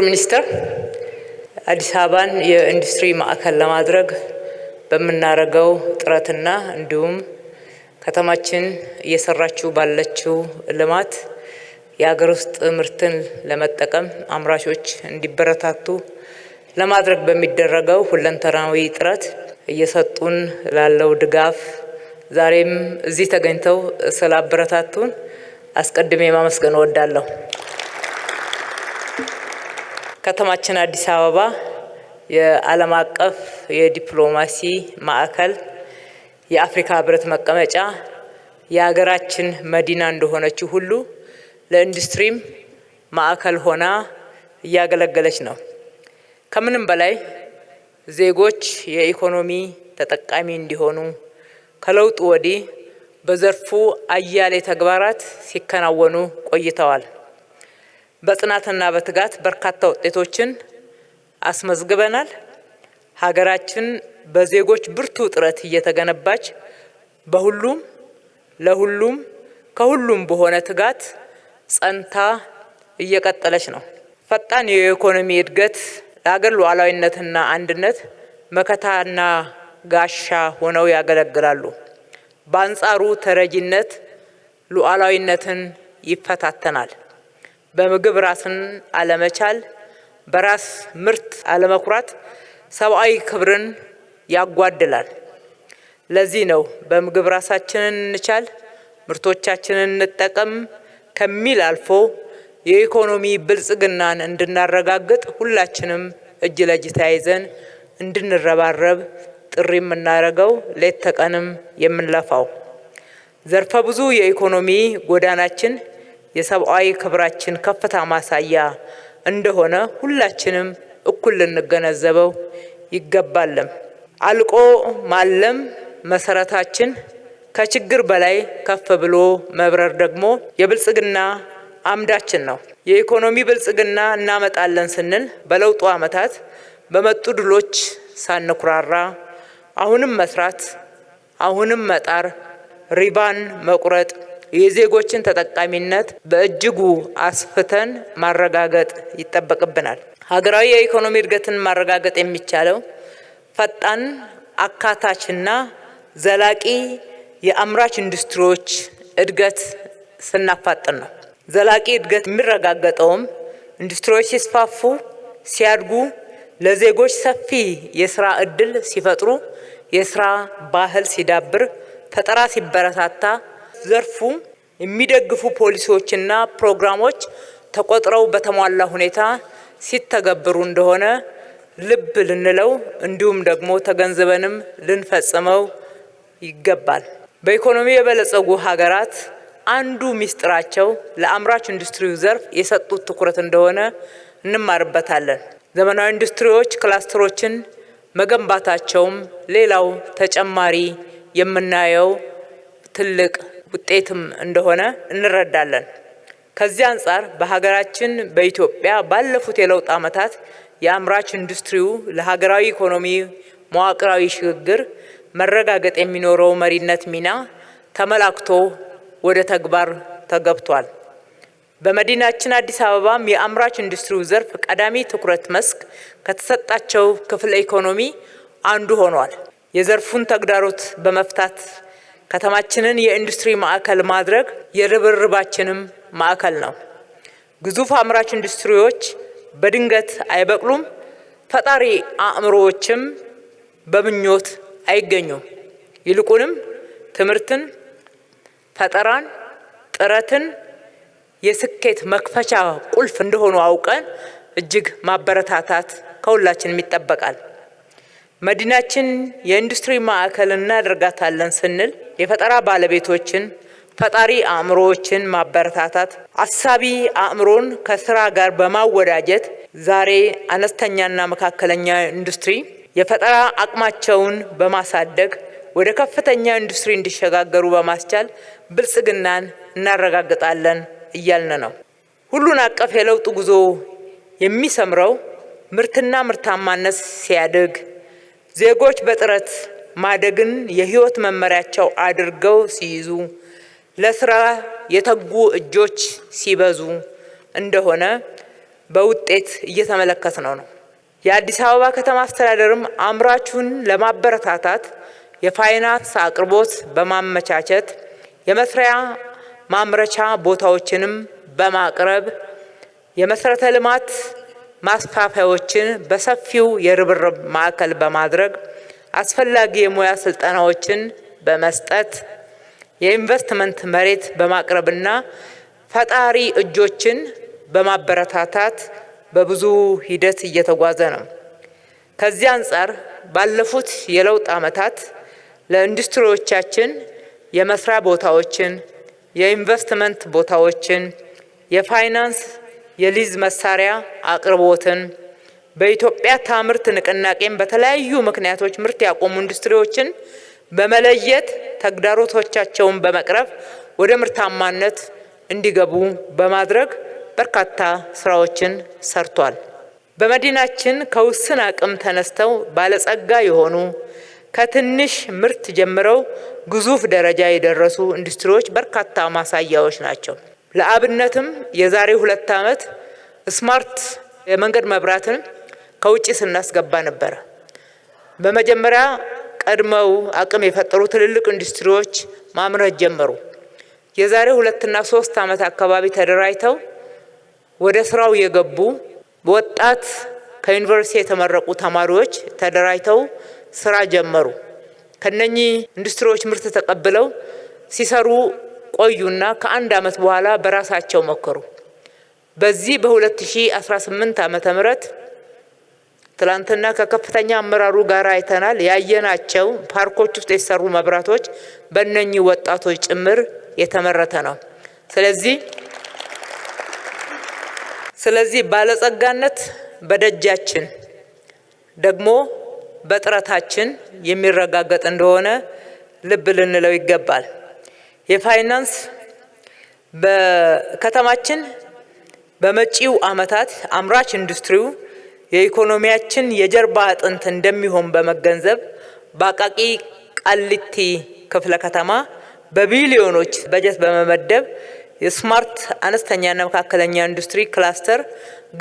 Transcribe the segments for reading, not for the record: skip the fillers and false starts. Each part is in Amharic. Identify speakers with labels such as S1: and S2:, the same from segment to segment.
S1: ሚኒስትር አዲስ አበባን የኢንዱስትሪ ማዕከል ለማድረግ በመናረገው ጥረትና እንዲሁም ከተማችን እየሰራችው ባለችው ልማት የሀገር ውስጥ ምርትን ለመጠቀም አምራቾች እንዲበረታቱ ለማድረግ በሚደረገው ሁለንተናዊ ጥረት እየሰጡን ላለው ድጋፍ ዛሬም እዚህ ተገኝተው ስላበረታቱን አስቀድሜ ማመስገን እወዳለሁ። ከተማችን አዲስ አበባ የዓለም አቀፍ የዲፕሎማሲ ማዕከል፣ የአፍሪካ ህብረት መቀመጫ፣ የሀገራችን መዲና እንደሆነችው ሁሉ ለኢንዱስትሪም ማዕከል ሆና እያገለገለች ነው። ከምንም በላይ ዜጎች የኢኮኖሚ ተጠቃሚ እንዲሆኑ ከለውጡ ወዲህ በዘርፉ አያሌ ተግባራት ሲከናወኑ ቆይተዋል። በጽናትና በትጋት በርካታ ውጤቶችን አስመዝግበናል። ሀገራችን በዜጎች ብርቱ ጥረት እየተገነባች በሁሉም ለሁሉም ከሁሉም በሆነ ትጋት ጸንታ እየቀጠለች ነው። ፈጣን የኢኮኖሚ እድገት ለሀገር ሉዓላዊነትና አንድነት መከታና ጋሻ ሆነው ያገለግላሉ። በአንጻሩ ተረጂነት ሉዓላዊነትን ይፈታተናል። በምግብ ራስን አለመቻል፣ በራስ ምርት አለመኩራት ሰብአዊ ክብርን ያጓድላል። ለዚህ ነው በምግብ ራሳችንን እንቻል፣ ምርቶቻችንን እንጠቀም ከሚል አልፎ የኢኮኖሚ ብልጽግናን እንድናረጋግጥ ሁላችንም እጅ ለእጅ ተያይዘን እንድንረባረብ ጥሪ የምናደርገው ሌት ተቀንም የምንለፋው። ዘርፈ ብዙ የኢኮኖሚ ጎዳናችን የሰብአዊ ክብራችን ከፍታ ማሳያ እንደሆነ ሁላችንም እኩል ልንገነዘበው ይገባልም። አልቆ ማለም መሰረታችን፣ ከችግር በላይ ከፍ ብሎ መብረር ደግሞ የብልጽግና አምዳችን ነው። የኢኮኖሚ ብልጽግና እናመጣለን ስንል በለውጡ ዓመታት በመጡ ድሎች ሳንኩራራ አሁንም መስራት፣ አሁንም መጣር፣ ሪባን መቁረጥ፣ የዜጎችን ተጠቃሚነት በእጅጉ አስፍተን ማረጋገጥ ይጠበቅብናል። ሀገራዊ የኢኮኖሚ እድገትን ማረጋገጥ የሚቻለው ፈጣን አካታችና ዘላቂ የአምራች ኢንዱስትሪዎች እድገት ስናፋጥን ነው። ዘላቂ እድገት የሚረጋገጠውም ኢንዱስትሪዎች ሲስፋፉ፣ ሲያድጉ፣ ለዜጎች ሰፊ የስራ እድል ሲፈጥሩ፣ የስራ ባህል ሲዳብር፣ ፈጠራ ሲበረታታ፣ ዘርፉ የሚደግፉ ፖሊሲዎችና ፕሮግራሞች ተቆጥረው በተሟላ ሁኔታ ሲተገበሩ እንደሆነ ልብ ልንለው እንዲሁም ደግሞ ተገንዝበንም ልንፈጽመው ይገባል። በኢኮኖሚ የበለጸጉ ሀገራት አንዱ ሚስጥራቸው ለአምራች ኢንዱስትሪው ዘርፍ የሰጡት ትኩረት እንደሆነ እንማርበታለን። ዘመናዊ ኢንዱስትሪዎች ክላስተሮችን መገንባታቸውም ሌላው ተጨማሪ የምናየው ትልቅ ውጤትም እንደሆነ እንረዳለን። ከዚህ አንጻር በሀገራችን በኢትዮጵያ ባለፉት የለውጥ ዓመታት የአምራች ኢንዱስትሪው ለሀገራዊ ኢኮኖሚ መዋቅራዊ ሽግግር መረጋገጥ የሚኖረው መሪነት ሚና ተመላክቶ ወደ ተግባር ተገብቷል። በመዲናችን አዲስ አበባም የአምራች ኢንዱስትሪው ዘርፍ ቀዳሚ ትኩረት መስክ ከተሰጣቸው ክፍለ ኢኮኖሚ አንዱ ሆኗል። የዘርፉን ተግዳሮት በመፍታት ከተማችንን የኢንዱስትሪ ማዕከል ማድረግ የርብርባችንም ማዕከል ነው። ግዙፍ አምራች ኢንዱስትሪዎች በድንገት አይበቅሉም። ፈጣሪ አእምሮዎችም በምኞት አይገኙም። ይልቁንም ትምህርትን፣ ፈጠራን፣ ጥረትን የስኬት መክፈቻ ቁልፍ እንደሆኑ አውቀን እጅግ ማበረታታት ከሁላችንም ይጠበቃል። መዲናችን የኢንዱስትሪ ማዕከል እናደርጋታለን ስንል የፈጠራ ባለቤቶችን፣ ፈጣሪ አእምሮዎችን ማበረታታት፣ አሳቢ አእምሮን ከስራ ጋር በማወዳጀት ዛሬ አነስተኛና መካከለኛ ኢንዱስትሪ የፈጠራ አቅማቸውን በማሳደግ ወደ ከፍተኛ ኢንዱስትሪ እንዲሸጋገሩ በማስቻል ብልጽግናን እናረጋግጣለን እያልን ነው። ሁሉን አቀፍ የለውጥ ጉዞ የሚሰምረው ምርትና ምርታማነት ሲያድግ፣ ዜጎች በጥረት ማደግን የህይወት መመሪያቸው አድርገው ሲይዙ፣ ለስራ የተጉ እጆች ሲበዙ እንደሆነ በውጤት እየተመለከትነው ነው። የአዲስ አበባ ከተማ አስተዳደርም አምራቹን ለማበረታታት የፋይናንስ አቅርቦት በማመቻቸት የመስሪያ ማምረቻ ቦታዎችንም በማቅረብ የመሰረተ ልማት ማስፋፊያዎችን በሰፊው የርብርብ ማዕከል በማድረግ አስፈላጊ የሙያ ስልጠናዎችን በመስጠት የኢንቨስትመንት መሬት በማቅረብና ፈጣሪ እጆችን በማበረታታት በብዙ ሂደት እየተጓዘ ነው። ከዚህ አንጻር ባለፉት የለውጥ ዓመታት ለኢንዱስትሪዎቻችን የመስሪያ ቦታዎችን፣ የኢንቨስትመንት ቦታዎችን፣ የፋይናንስ የሊዝ መሳሪያ አቅርቦትን በኢትዮጵያ ታምርት ንቅናቄን በተለያዩ ምክንያቶች ምርት ያቆሙ ኢንዱስትሪዎችን በመለየት ተግዳሮቶቻቸውን በመቅረፍ ወደ ምርታማነት እንዲገቡ በማድረግ በርካታ ስራዎችን ሰርቷል። በመዲናችን ከውስን አቅም ተነስተው ባለጸጋ የሆኑ ከትንሽ ምርት ጀምረው ግዙፍ ደረጃ የደረሱ ኢንዱስትሪዎች በርካታ ማሳያዎች ናቸው። ለአብነትም የዛሬ 2 ዓመት ስማርት የመንገድ መብራትን ከውጪ ስናስገባ ነበር። በመጀመሪያ ቀድመው አቅም የፈጠሩ ትልልቅ ኢንዱስትሪዎች ማምረት ጀመሩ። የዛሬ 2 እና 3 ዓመት አካባቢ ተደራጅተው ወደ ስራው የገቡ ወጣት ከዩኒቨርሲቲ የተመረቁ ተማሪዎች ተደራጅተው ስራ ጀመሩ። ከነኚህ ኢንዱስትሪዎች ምርት ተቀብለው ሲሰሩ ቆዩና ከ1 ዓመት በኋላ በራሳቸው መከሩ። በዚህ በ2018 ዓመተ ምህረት ትላንትና ከከፍተኛ አመራሩ ጋር አይተናል። ያየናቸው ፓርኮች ውስጥ የተሰሩ መብራቶች በእነኚህ ወጣቶች ጭምር የተመረተ ነው። ስለዚህ ባለጸጋነት በደጃችን ደግሞ በጥረታችን የሚረጋገጥ እንደሆነ ልብ ልንለው ይገባል። የፋይናንስ በከተማችን በመጪው ዓመታት አምራች ኢንዱስትሪው የኢኮኖሚያችን የጀርባ አጥንት እንደሚሆን በመገንዘብ በአቃቂ ቃሊቲ ክፍለ ከተማ በቢሊዮኖች በጀት በመመደብ የስማርት አነስተኛና መካከለኛ ኢንዱስትሪ ክላስተር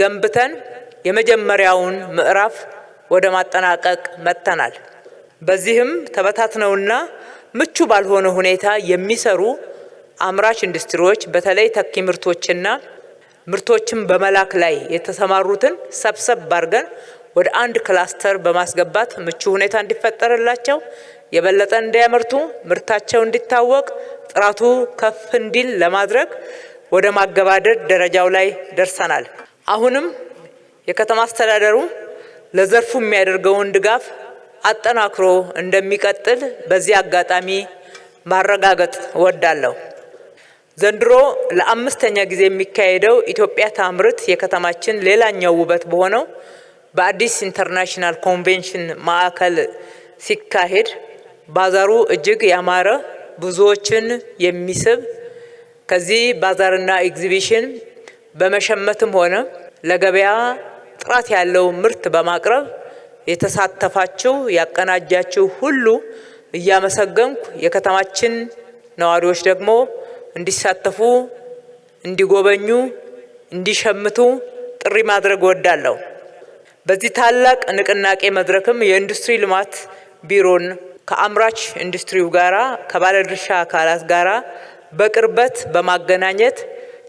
S1: ገንብተን የመጀመሪያውን ምዕራፍ ወደ ማጠናቀቅ መጥተናል። በዚህም ተበታትነውና ምቹ ባልሆነ ሁኔታ የሚሰሩ አምራች ኢንዱስትሪዎች በተለይ ተኪ ምርቶችና ምርቶችን በመላክ ላይ የተሰማሩትን ሰብሰብ ባርገን ወደ አንድ ክላስተር በማስገባት ምቹ ሁኔታ እንዲፈጠርላቸው የበለጠ እንዲያመርቱ ምርታቸው እንዲታወቅ ጥራቱ ከፍ እንዲል ለማድረግ ወደ ማገባደድ ደረጃው ላይ ደርሰናል። አሁንም የከተማ አስተዳደሩ ለዘርፉ የሚያደርገውን ድጋፍ አጠናክሮ እንደሚቀጥል በዚህ አጋጣሚ ማረጋገጥ እወዳለሁ። ዘንድሮ ለ5ኛ ጊዜ የሚካሄደው ኢትዮጵያ ታምርት የከተማችን ሌላኛው ውበት በሆነው በአዲስ ኢንተርናሽናል ኮንቬንሽን ማዕከል ሲካሄድ ባዛሩ እጅግ ያማረ ብዙዎችን የሚስብ ከዚህ ባዛርና ኤግዚቢሽን በመሸመትም ሆነ ለገበያ ጥራት ያለው ምርት በማቅረብ የተሳተፋችሁ ያቀናጃችሁ ሁሉ እያመሰገንኩ የከተማችን ነዋሪዎች ደግሞ እንዲሳተፉ፣ እንዲጎበኙ፣ እንዲሸምቱ ጥሪ ማድረግ እወዳለሁ። በዚህ ታላቅ ንቅናቄ መድረክም የኢንዱስትሪ ልማት ቢሮን ከአምራች ኢንዱስትሪው ጋራ ከባለድርሻ አካላት ጋራ በቅርበት በማገናኘት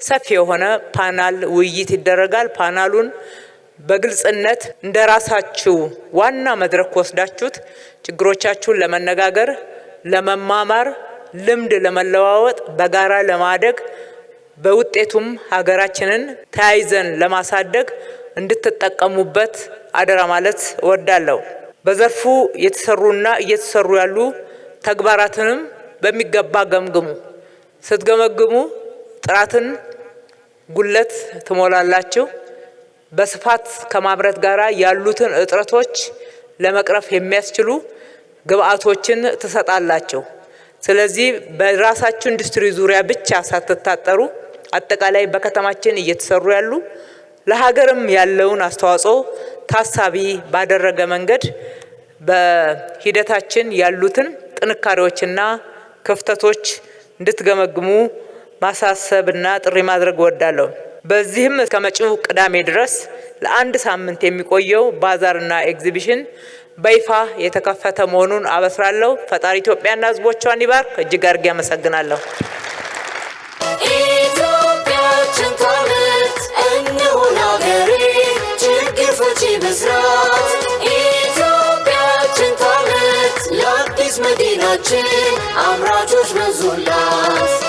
S1: ሰፊ የሆነ ፓናል ውይይት ይደረጋል። ፓናሉን በግልጽነት እንደራሳችሁ ዋና መድረክ ወስዳችሁት ችግሮቻችሁን ለመነጋገር፣ ለመማማር፣ ልምድ ለመለዋወጥ፣ በጋራ ለማደግ በውጤቱም ሀገራችንን ተያይዘን ለማሳደግ እንድትጠቀሙበት አደራ ማለት እወዳለሁ። በዘርፉ የተሰሩና እየተሰሩ ያሉ ተግባራትንም በሚገባ ገምግሙ። ስትገመግሙ ጥራትን ጉለት ትሞላላችሁ። በስፋት ከማምረት ጋራ ያሉትን እጥረቶች ለመቅረፍ የሚያስችሉ ግብአቶችን ትሰጣላችሁ። ስለዚህ በራሳችሁ ኢንዱስትሪ ዙሪያ ብቻ ሳትታጠሩ አጠቃላይ በከተማችን እየተሰሩ ያሉ ለሀገርም ያለውን አስተዋጽኦ ታሳቢ ባደረገ መንገድ በሂደታችን ያሉትን ጥንካሬዎችና ክፍተቶች እንድትገመግሙ ማሳሰብና ጥሪ ማድረግ እወዳለሁ። በዚህም እስከ መጪው ቅዳሜ ድረስ ለአንድ ሳምንት የሚቆየው ባዛርና ኤግዚቢሽን በይፋ የተከፈተ መሆኑን አበስራለሁ። ፈጣሪ ኢትዮጵያና ሕዝቦቿን ይባርክ። እጅግ አድርጌ አመሰግናለሁ።
S2: ኢትዮጵያችን ታምርት እንሁን አገሬ ችግር ፈቺ ብስራት ኢትዮጵያችን ታምርት ለአዲስ መዲናችን አምራቾች በዙላት